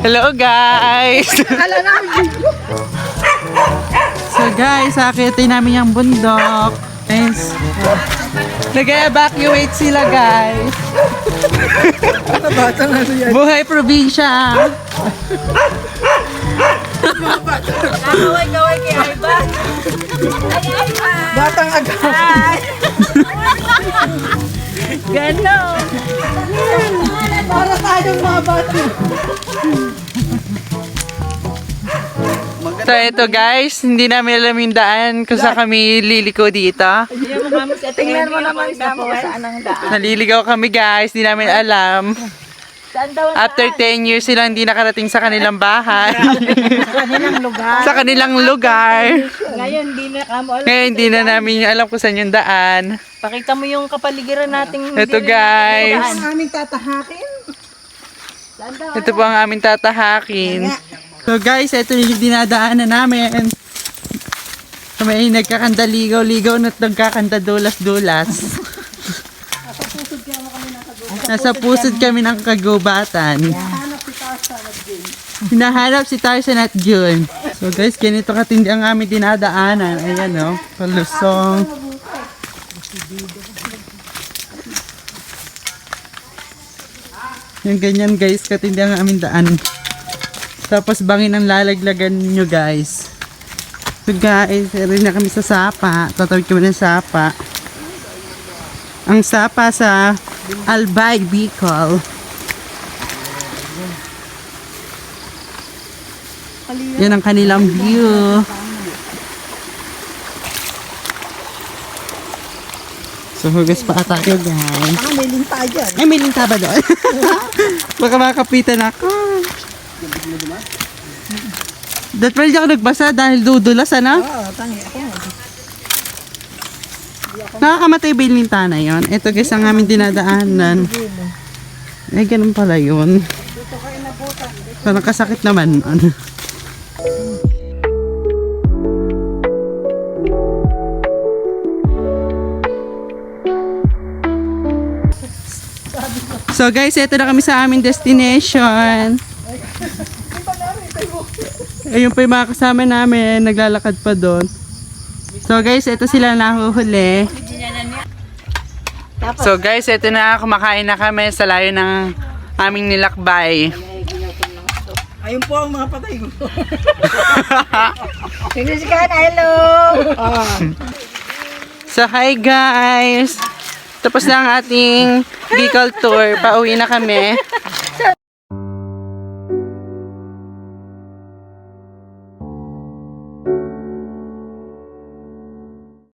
Hello guys! So guys, akitin namin yung bundok. Guys, nag-evacuate sila guys. Buhay probinsya. Kaway-kaway kay Aiba. Batang agad. Ganon. Para tayong mga bata. So ito guys, hindi namin alam yung daan kung saan kami liliko dito. Tingnan mo naman sa saan ang daan. Naliligaw kami guys, hindi namin alam. Saan daw ang After 10 years silang hindi nakarating sa kanilang bahay. kanilang lugar? Sa kanilang lugar. Ngayon, di na kamo alam. Ngayon hindi na namin alam kung saan yung daan. Pakita mo yung kapaligiran nating... Ito guys. Ang aming tatahakin. Saan daw? Ito po ang aming tatahakin. So guys, ito yung dinadaanan namin. May nagkakandaligaw-ligaw at nagkakandadulas-dulas. Nasa pusod kami ng kagubatan. Hinahanap si Tarzan at June. So guys, ganito katindi ang aming dinadaanan. Ayan o, palusong. Yung ganyan guys, katindi ang aming daan. Tapos bangin ang lalaglagan nyo guys. So guys, rin na kami sa sapa. Tatawid kami ng sapa. Ang sapa sa Albay, Bicol. Yan ang kanilang view. So hugas pa tayo guys. May linta dyan. Ay, may linta ba doon? Baka makapitan ako. That pwede ako nagbasa dahil dudulas, ano? Oo, tangi ako. Nakakamatay ba yung linta na yun? Ito guys ang aming dinadaanan. Eh, ganun pala yun. So, nakasakit naman. So guys, ito na kami sa aming destination. Ayun pa yung mga kasama namin, naglalakad pa doon. So guys, ito sila nahuhuli. So guys, ito na, kumakain na kami sa layo ng aming nilakbay. Ayun po ang mga patay ko. English ka, hello! So hi guys! Tapos na ang ating Bicol tour. Pauwi na kami.